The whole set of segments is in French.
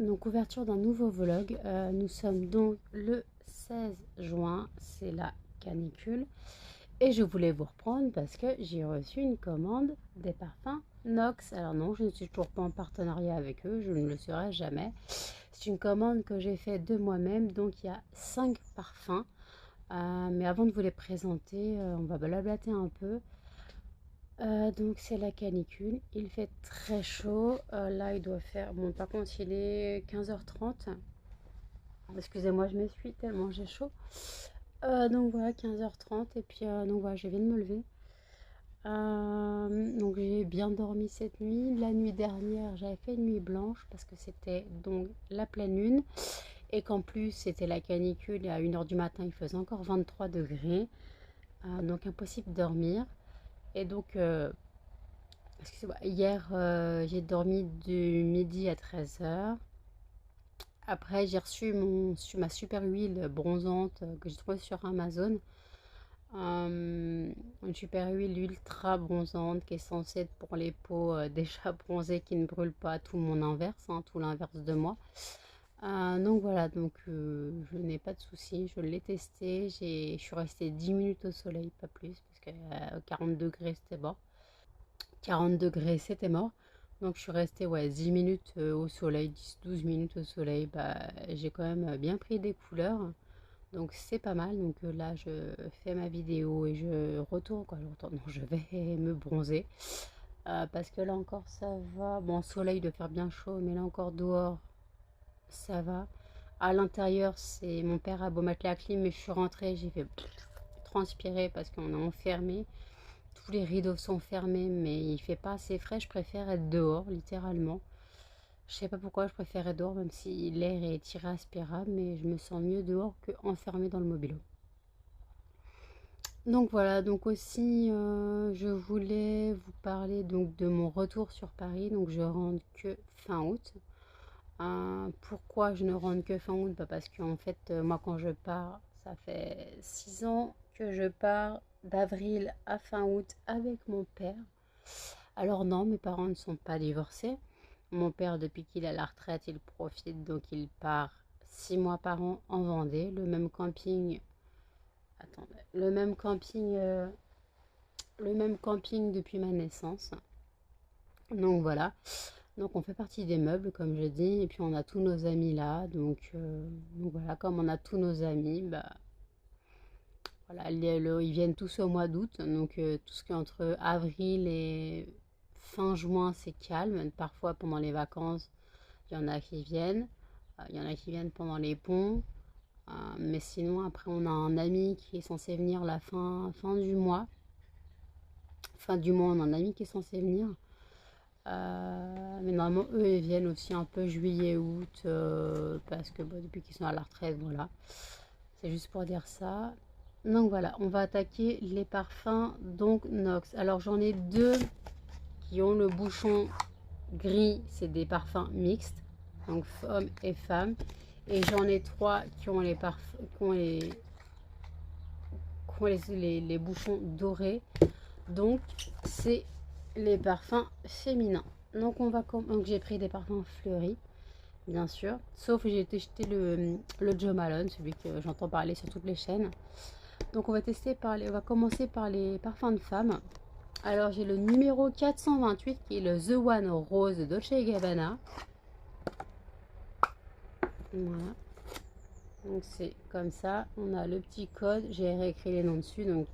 donc ouverture d'un nouveau vlog. Nous sommes donc le 16 juin, c'est la canicule. Et je voulais vous reprendre parce que j'ai reçu une commande des parfums Nox. Alors non, je ne suis toujours pas en partenariat avec eux, je ne le serai jamais. C'est une commande que j'ai faite de moi-même, donc il y a 5 parfums. Mais avant de vous les présenter, on va blablater un peu. Donc c'est la canicule, il fait très chaud, là il doit faire, bon par contre il est 15h30, excusez-moi je m'essuie tellement j'ai chaud. Donc voilà 15h30 et puis donc voilà je viens de me lever. Donc j'ai bien dormi cette nuit, la nuit dernière j'avais fait une nuit blanche parce que c'était donc la pleine lune et qu'en plus c'était la canicule et à 1h du matin il faisait encore 23 degrés, donc impossible de dormir et donc excusez-moi, hier, j'ai dormi de midi à 13h. Après, j'ai reçu ma super huile bronzante que j'ai trouvée sur Amazon. Une super huile ultra bronzante qui est censée être pour les peaux déjà bronzées qui ne brûlent pas, tout mon inverse, hein, tout l'inverse de moi. Donc voilà, donc je n'ai pas de soucis, je l'ai testé. Je suis restée 10 minutes au soleil, pas plus, parce que 40 degrés c'était bon. 40 degrés, c'était mort. Donc je suis restée 10 minutes au soleil, 10-12 minutes au soleil. Bah, j'ai quand même bien pris des couleurs. Donc c'est pas mal. Donc là, je fais ma vidéo et je retourne. Quoi, je retourne. Non, je vais me bronzer. Parce que là encore, ça va. Bon, au soleil, de faire bien chaud. Mais là encore, dehors, ça va. À l'intérieur, c'est mon père a beau mettre la clim. Mais je suis rentrée, j'ai fait transpirer parce qu'on est enfermé. Tous les rideaux sont fermés, mais il fait pas assez frais. Je préfère être dehors, littéralement. Je sais pas pourquoi je préfère être dehors, même si l'air est irrespirable, mais je me sens mieux dehors que enfermée dans le mobile. Donc voilà, donc aussi, je voulais vous parler donc de mon retour sur Paris. Donc je rentre que fin août. Pourquoi je ne rentre que fin août? Bah parce qu'en fait, moi quand je pars, ça fait 6 ans que je pars d'avril à fin août avec mon père. Alors non, mes parents ne sont pas divorcés. Mon père, depuis qu'il est à la retraite, il profite, donc il part 6 mois par an en Vendée, le même camping. Attendez, le même camping depuis ma naissance. Donc voilà. Donc on fait partie des meubles, comme je dis, et puis on a tous nos amis là. Donc voilà, comme on a tous nos amis, bah voilà, ils viennent tous au mois d'août. Donc tout ce qui est entre avril et fin juin, c'est calme. Parfois pendant les vacances, il y en a qui viennent. Il y en a qui viennent pendant les ponts. Mais sinon, après, on a un ami qui est censé venir la fin du mois. Fin du mois, on a un ami qui est censé venir. Mais normalement, eux, ils viennent aussi un peu juillet, août, parce que depuis qu'ils sont à la retraite, voilà. C'est juste pour dire ça. Donc voilà, on va attaquer les parfums donc Nox. Alors j'en ai deux qui ont le bouchon gris, c'est des parfums mixtes, donc hommes et femmes. Et j'en ai trois qui ont les parfums, les bouchons dorés. Donc c'est les parfums féminins. Donc donc j'ai pris des parfums fleuris, bien sûr. Sauf que j'ai testé le Jo Malone, celui que j'entends parler sur toutes les chaînes. Donc on va commencer par les parfums de femmes. Alors j'ai le numéro 428 qui est le The One Rose de Dolce Gabbana. Voilà. Donc c'est comme ça. On a le petit code. J'ai réécrit les noms dessus. Donc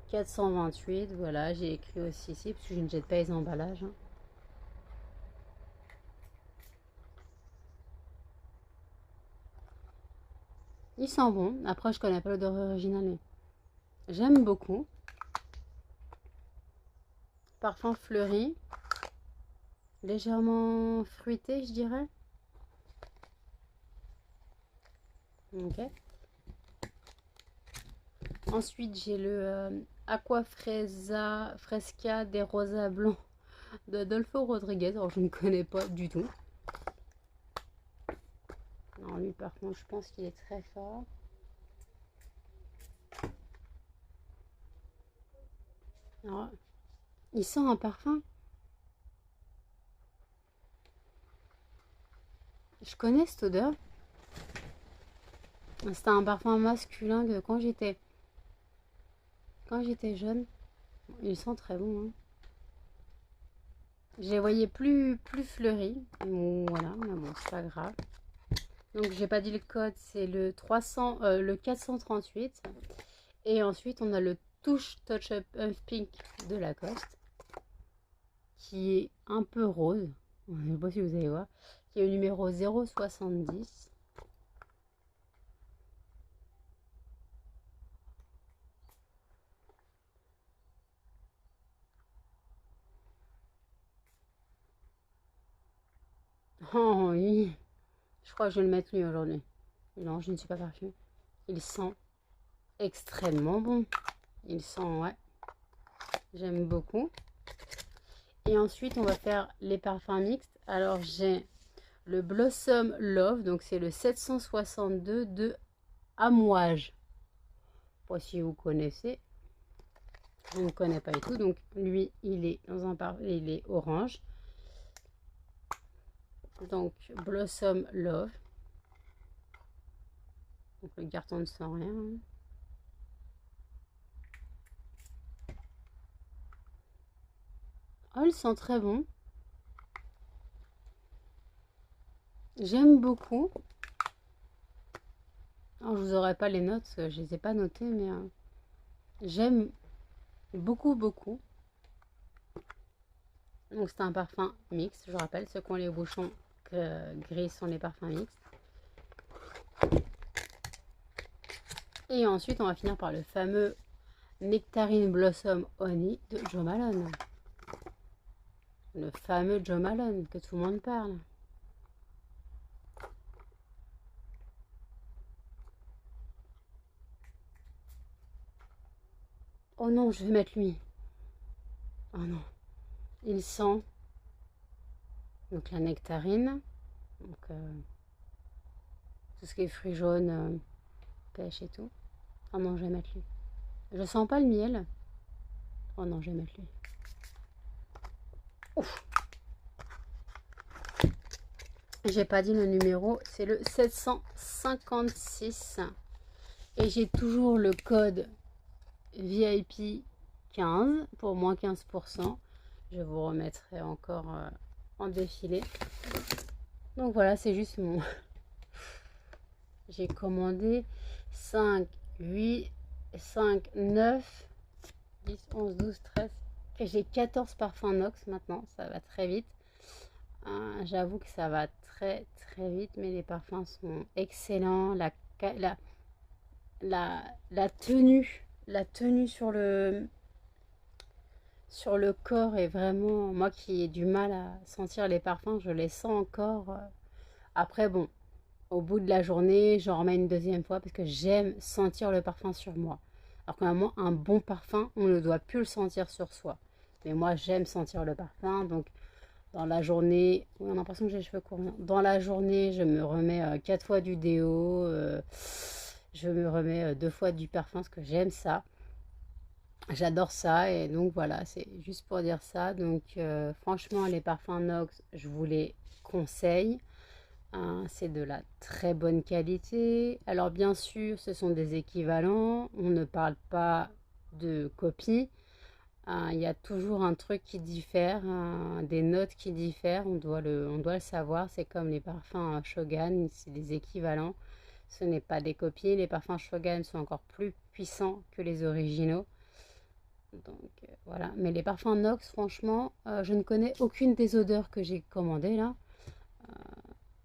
428. Voilà. J'ai écrit aussi ici parce que je ne jette pas les emballages. Il sent bon. Après je connais pas l'odeur originale. Mais j'aime beaucoup. Parfum fleuri. Légèrement fruité je dirais. Ok. Ensuite, j'ai le Aqua Fresca des Rosas Blancs d'Adolfo Rodriguez. Alors, je ne connais pas du tout. Alors, lui, par contre, je pense qu'il est très fort. Alors, il sent un parfum. Je connais cette odeur. C'était un parfum masculin que quand j'étais jeune. Il sent très bon, hein. Je les voyais plus fleuris. Bon, voilà, mais bon, c'est pas grave. Donc j'ai pas dit le code, c'est le 300, le 438. Et ensuite on a le Touch Up Pink de Lacoste, qui est un peu rose. Je ne sais pas si vous allez voir. Qui est au numéro 070. Oh oui, je crois que je vais le mettre lui aujourd'hui. Non, je ne suis pas parfumée. Il sent extrêmement bon. Il sent, ouais, j'aime beaucoup. Et ensuite, on va faire les parfums mixtes. Alors, j'ai le Blossom Love, donc c'est le 762 de Amouage. Pas si vous connaissez. Je ne connais pas du tout. Donc, lui, il est dans un il est orange. Donc, Blossom Love. Donc, le carton ne sent rien. Oh, il sent très bon. J'aime beaucoup. Alors, je vous aurai pas les notes, je les ai pas notées, mais j'aime beaucoup, beaucoup. Donc, c'est un parfum mixte, je rappelle. Ceux qui ont les bouchons gris sont les parfums mixtes. Et ensuite, on va finir par le fameux Nectarine Blossom Honey de Jo Malone. Le fameux Jo Malone que tout le monde parle. Oh non, je vais mettre lui. Oh non. Il sent donc la nectarine. Donc tout ce qui est fruits jaunes, pêche et tout. Oh non, je vais mettre lui. Je sens pas le miel. Oh non, je vais mettre lui. Ouf. J'ai pas dit le numéro, c'est le 756. Et j'ai toujours le code VIP 15 pour moins 15%. Je vous remettrai encore en défilé. Donc voilà, c'est juste mon... J'ai commandé 5, 8, 5, 9, 10, 11, 12, 13. Et j'ai 14 parfums Nox maintenant, ça va très vite. J'avoue que ça va très vite, mais les parfums sont excellents. La tenue sur le corps est vraiment... Moi qui ai du mal à sentir les parfums, je les sens encore. Après, bon, au bout de la journée, j'en remets une deuxième fois parce que j'aime sentir le parfum sur moi. Alors qu'à un moment, un bon parfum, on ne doit plus le sentir sur soi. Mais moi, j'aime sentir le parfum, donc dans la journée, oui, on a l'impression que j'ai les cheveux courts. Dans la journée, je me remets 4 fois du déo, je me remets 2 fois du parfum parce que j'aime ça. J'adore ça et donc voilà, c'est juste pour dire ça. Donc franchement, les parfums Nox, je vous les conseille. C'est de la très bonne qualité. Alors bien sûr, ce sont des équivalents. On ne parle pas de copie. Il y a toujours un truc qui diffère, des notes qui diffèrent. On doit le savoir. C'est comme les parfums Shogun, c'est des équivalents. Ce n'est pas des copies. Les parfums Shogun sont encore plus puissants que les originaux. Donc voilà. Mais les parfums Nox, franchement, je ne connais aucune des odeurs que j'ai commandées là.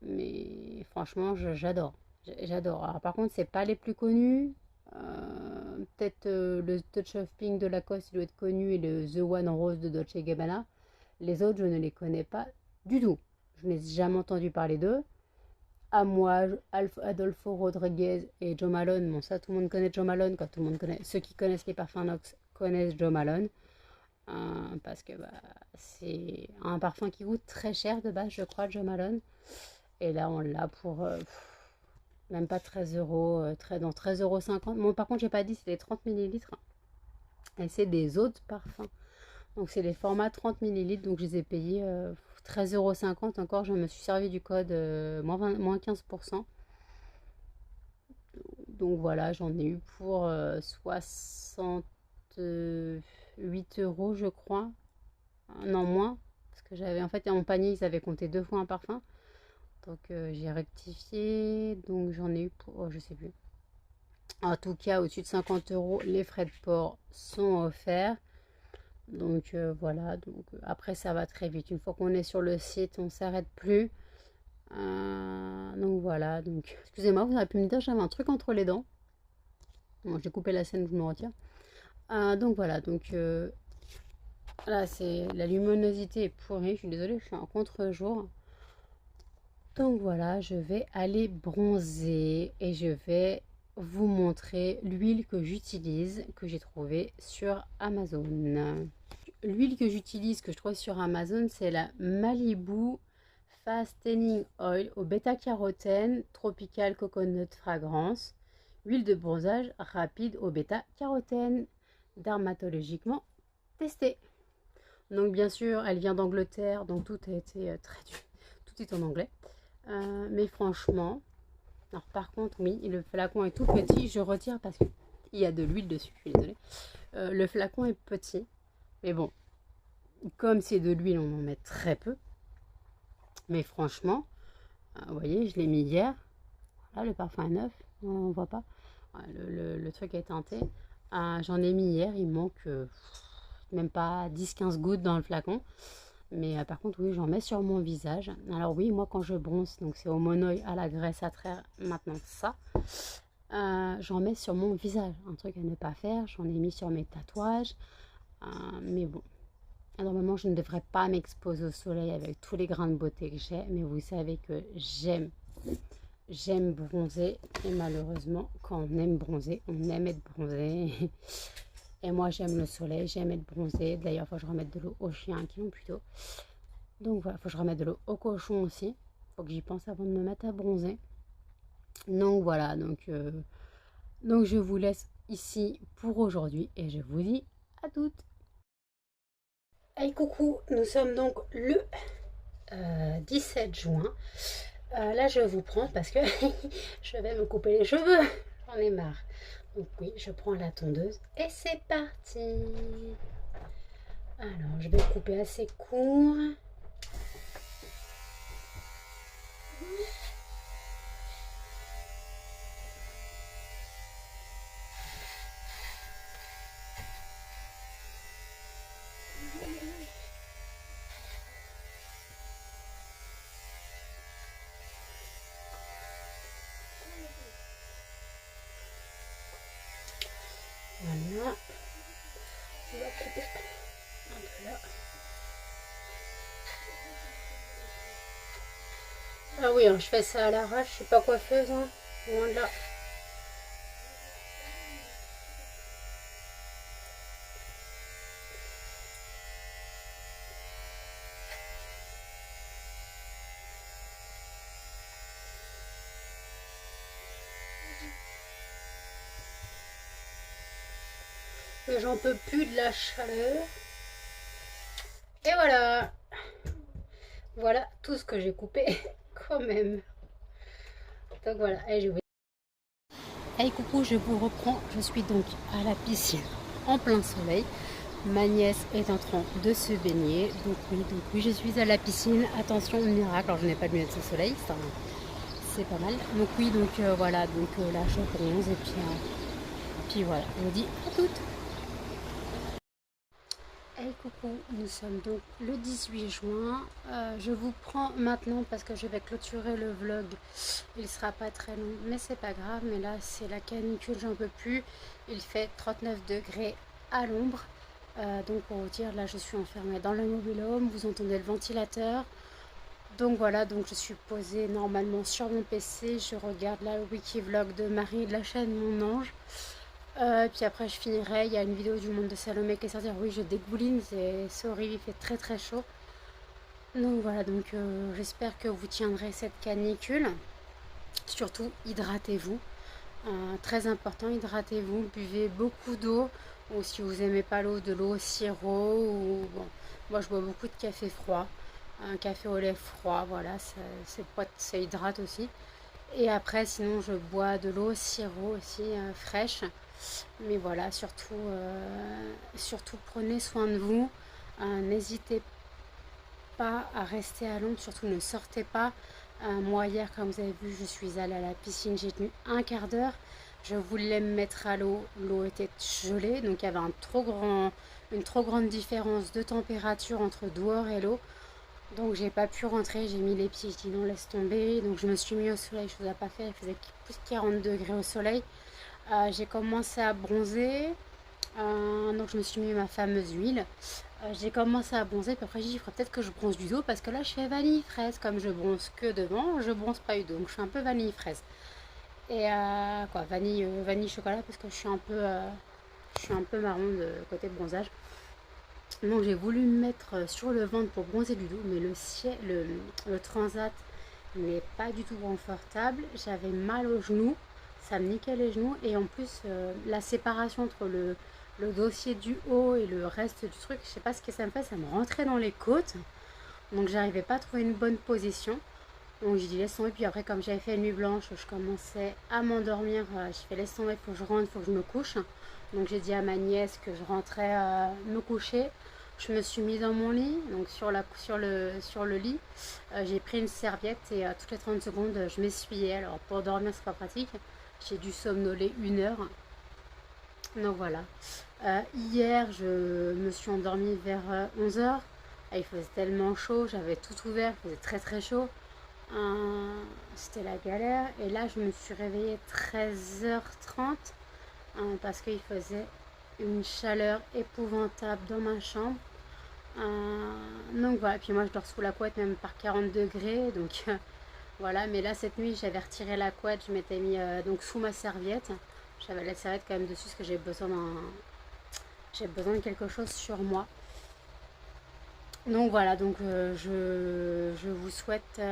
Mais franchement, j'adore. J'adore. Alors par contre, c'est pas les plus connus. Peut-être le Touch of Pink de Lacoste doit être connu et le The One Rose de Dolce Gabbana. Les autres, je ne les connais pas du tout. Je n'ai jamais entendu parler d'eux. À moi, Adolfo Rodriguez et Jo Malone. Bon, ça, tout le monde connaît Jo Malone. Quand tout le monde connaît, ceux qui connaissent les parfums Nox connaissent Jo Malone. Parce que bah, c'est un parfum qui coûte très cher de base, je crois, Jo Malone. Et là, on l'a pour même pas 13 euros, dans 13,50 €. Bon, par contre, j'ai pas dit, c'est les 30 millilitres. Et c'est des autres parfums. Donc, c'est les formats 30 millilitres. Donc, je les ai payés 13,50 € encore, je me suis servi du code moins 15%. Donc voilà, j'en ai eu pour 68 € je crois. Non, moins. Parce que j'avais en fait dans mon panier, ils avaient compté 2 fois un parfum. Donc j'ai rectifié. Donc j'en ai eu pour, je sais plus. En tout cas, au-dessus de 50 €, les frais de port sont offerts. Donc voilà, donc après ça va très vite. Une fois qu'on est sur le site, on s'arrête plus. Donc voilà, donc excusez-moi, vous auriez pu me dire j'avais un truc entre les dents. Bon, j'ai coupé la scène, je me retire. Donc voilà, donc là c'est la luminosité est pourrie. Je suis désolée, je suis en contre-jour. Donc voilà, je vais aller bronzer et je vais vous montrer l'huile que j'utilise, que j'ai trouvée sur Amazon. L'huile que j'utilise, que je trouve sur Amazon, c'est la Malibu Fast Tanning Oil au bêta-carotène Tropical Coconut Fragrance. Huile de bronzage rapide au bêta-carotène, dermatologiquement testée. Donc bien sûr, elle vient d'Angleterre, donc tout a été traduit, tout est en anglais. Mais franchement, alors par contre, oui, le flacon est tout petit, je retire parce qu'il y a de l'huile dessus, je suis désolée. Le flacon est petit, mais bon, comme c'est de l'huile, on en met très peu. Mais franchement, vous voyez, je l'ai mis hier. Là, le parfum est neuf, on voit pas. Le truc est teinté. J'en ai mis hier, il manque même pas 10-15 gouttes dans le flacon. Mais par contre, oui, j'en mets sur mon visage. Alors oui, moi quand je bronze, donc c'est au monoï à la graisse à traire, maintenant ça. J'en mets sur mon visage. Un truc à ne pas faire. J'en ai mis sur mes tatouages. Mais bon, normalement, je ne devrais pas m'exposer au soleil avec tous les grains de beauté que j'ai. Mais vous savez que j'aime bronzer. Et malheureusement, quand on aime bronzer, on aime être bronzé. Et moi, j'aime le soleil, j'aime être bronzée. D'ailleurs, il faut que je remette de l'eau aux chiens qui l'ont plutôt. Donc voilà, il faut que je remette de l'eau aux cochons aussi. Il faut que j'y pense avant de me mettre à bronzer. Donc voilà, donc je vous laisse ici pour aujourd'hui et je vous dis à toutes. Hey coucou, nous sommes donc le 17 juin. Là, je vous prends parce que je vais me couper les cheveux. J'en ai marre. Donc oui, je prends la tondeuse et c'est parti. Alors, je vais couper assez court. Voilà. On va couper un peu là. Ah oui, hein, je fais ça à l'arrache, je suis pas coiffeuse, hein. Loin de là. Mais j'en peux plus de la chaleur. Et voilà. Voilà tout ce que j'ai coupé quand même. Donc voilà, et je vais... Hey coucou, je vous reprends. Je suis donc à la piscine en plein soleil. Ma nièce est en train de se baigner. Donc oui, je suis à la piscine. Attention, miracle. Alors je n'ai pas de lunettes de soleil, c'est pas mal. Donc oui, donc voilà, donc là je bronze et puis voilà. Je vous dis à toutes. Hey coucou, nous sommes donc le 18 juin. Je vous prends maintenant parce que je vais clôturer le vlog. Il sera pas très long, mais c'est pas grave. Mais là, c'est la canicule, j'en peux plus. Il fait 39 degrés à l'ombre. Donc pour vous dire, là je suis enfermée dans le mobil-home. Vous entendez le ventilateur. Donc voilà, donc je suis posée normalement sur mon PC. Je regarde là le wiki-vlog de Marie de la chaîne Mon Ange. Puis après je finirai, il y a une vidéo du monde de Salomé qui est sortie. Oui, je dégouline, c'est horrible, il fait très très chaud. Donc voilà, donc j'espère que vous tiendrez cette canicule. Surtout, hydratez-vous. Très important, hydratez-vous, buvez beaucoup d'eau. Ou si vous n'aimez pas l'eau, de l'eau au sirop. Ou, bon, moi je bois beaucoup de café froid. un café au lait froid, voilà, ça hydrate aussi. Et après, sinon, je bois de l'eau sirop aussi fraîche. Mais voilà, surtout prenez soin de vous. N'hésitez pas à rester à l'ombre, surtout ne sortez pas. Moi, hier, comme vous avez vu, je suis allée à la piscine, j'ai tenu un quart d'heure. Je voulais me mettre à l'eau, l'eau était gelée, donc il y avait une trop grande différence de température entre dehors et l'eau. Donc j'ai pas pu rentrer, j'ai mis les pieds, je dis non laisse tomber. Donc je me suis mis au soleil, chose à pas faire, il faisait plus de 40 degrés au soleil. J'ai commencé à bronzer, donc je me suis mis ma fameuse huile. J'ai commencé à bronzer, puis après j'ai dit il faudrait peut-être que je bronze du dos parce que là je fais vanille fraise, comme je bronze que devant, je bronze pas du dos, donc je suis un peu vanille fraise. Et quoi, vanille chocolat parce que je suis un peu marron de côté bronzage. Donc j'ai voulu me mettre sur le ventre pour bronzer du dos, mais le transat n'est pas du tout confortable. J'avais mal aux genoux, ça me niquait les genoux. Et en plus, la séparation entre le dossier du haut et le reste du truc, je sais pas ce que ça me fait, ça me rentrait dans les côtes. Donc j'arrivais pas à trouver une bonne position. Donc j'ai dit laisse tomber. Puis après, comme j'avais fait une nuit blanche, je commençais à m'endormir. Je fais laisse tomber, faut que je rentre, faut que je me couche. Donc j'ai dit à ma nièce que je rentrais me coucher. Je me suis mis dans mon lit, donc sur le lit. J'ai pris une serviette et toutes les 30 secondes, je m'essuyais. Alors pour dormir, c'est pas pratique. J'ai dû somnoler 1 heure. Donc voilà. Hier, je me suis endormie vers 11 heures. Il faisait tellement chaud, j'avais tout ouvert, il faisait très très chaud. C'était la galère. Et là, je me suis réveillée 13h30 parce qu'il faisait une chaleur épouvantable dans ma chambre. Donc voilà, puis moi je dors sous la couette même par 40 degrés, donc voilà, mais là cette nuit j'avais retiré la couette, je m'étais mis donc sous ma serviette, j'avais la serviette quand même dessus parce que j'ai besoin de quelque chose sur moi. Donc voilà, donc je vous souhaite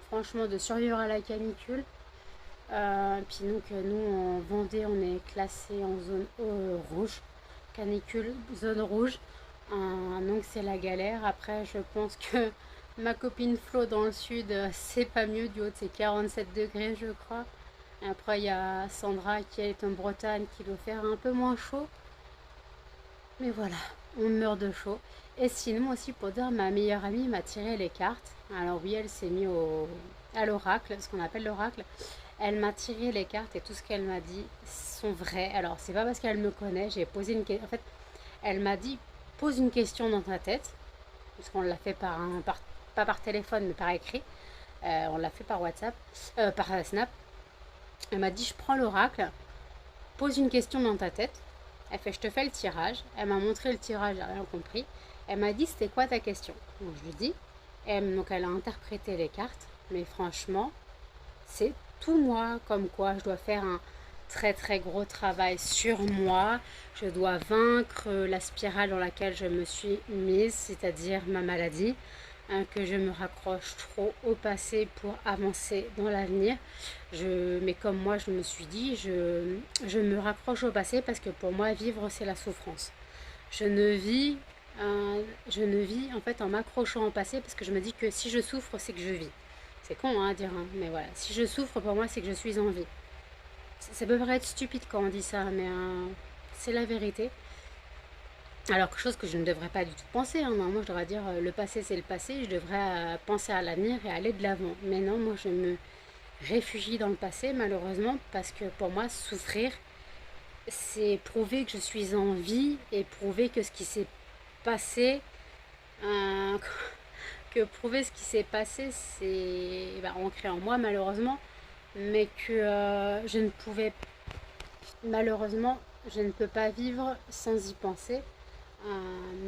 franchement de survivre à la canicule. Puis donc nous en Vendée on est classé en zone rouge, canicule, zone rouge. Donc c'est la galère. Après je pense que ma copine Flo dans le sud c'est pas mieux, du haut de ses 47 degrés je crois. Après il y a Sandra qui est en Bretagne qui doit faire un peu moins chaud. Mais voilà, on meurt de chaud. Et sinon aussi pour dire, ma meilleure amie m'a tiré les cartes. Alors oui, elle s'est mise à l'oracle, ce qu'on appelle l'oracle. Elle m'a tiré les cartes et tout ce qu'elle m'a dit sont vrais. Alors c'est pas parce qu'elle me connaît, j'ai posé une question. En fait, elle m'a dit pose une question dans ta tête, puisqu'on l'a fait pas par téléphone mais par écrit. On l'a fait par WhatsApp, par Snap. Elle m'a dit je prends l'oracle, pose une question dans ta tête. Elle fait je te fais le tirage. Elle m'a montré le tirage, j'ai rien compris. Elle m'a dit c'était quoi ta question. Donc je lui dis. Donc elle a interprété les cartes. Mais franchement, c'est tout moi. Comme quoi je dois faire un très très gros travail sur moi. Je dois vaincre la spirale dans laquelle je me suis mise, c'est-à-dire ma maladie. Que je me raccroche trop au passé pour avancer dans l'avenir. Mais comme moi je me suis dit, je me raccroche au passé parce que pour moi vivre c'est la souffrance. Je ne vis, je ne vis en fait en m'accrochant au passé parce que je me dis que si je souffre c'est que je vis. C'est con à dire, hein, mais voilà. Si je souffre pour moi c'est que je suis en vie. Ça peut paraître stupide quand on dit ça, mais c'est la vérité. Alors, quelque chose que je ne devrais pas du tout penser. Hein. Normalement, je devrais dire le passé, c'est le passé. Je devrais penser à l'avenir et aller de l'avant. Mais non, moi, je me réfugie dans le passé, malheureusement, parce que pour moi, souffrir, c'est prouver que je suis en vie et prouver que ce qui s'est passé, euh, que prouver ce qui s'est passé, c'est ancré en moi, malheureusement, mais que je ne pouvais, malheureusement, je ne peux pas vivre sans y penser.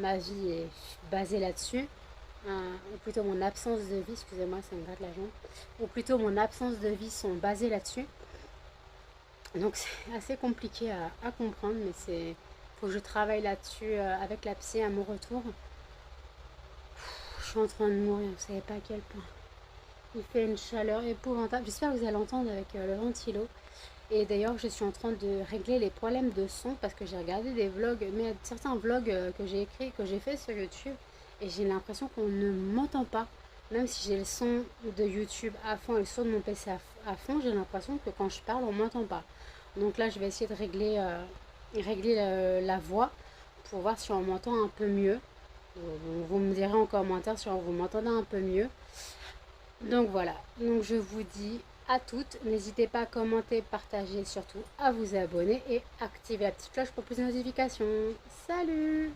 Ma vie est basée là-dessus, ou plutôt mon absence de vie, excusez-moi, ça me gratte la jambe, ou plutôt mon absence de vie sont basées là-dessus. Donc c'est assez compliqué à comprendre, mais c'est faut que je travaille là-dessus avec la psy à mon retour. Je suis en train de mourir, vous savez pas à quel point. Il fait une chaleur épouvantable. J'espère que vous allez entendre avec le ventilo. Et d'ailleurs, je suis en train de régler les problèmes de son parce que j'ai regardé des vlogs, mais certains vlogs que j'ai écrits, que j'ai fait sur YouTube. et j'ai l'impression qu'on ne m'entend pas. Même si j'ai le son de YouTube à fond et le son de mon PC à fond, j'ai l'impression que quand je parle, on m'entend pas. Donc là, je vais essayer de régler la voix pour voir si on m'entend un peu mieux. Vous me direz en commentaire si vous m'entendez un peu mieux. Donc voilà, donc je vous dis à toutes, n'hésitez pas à commenter, partager, surtout à vous abonner et activer la petite cloche pour plus de notifications. Salut!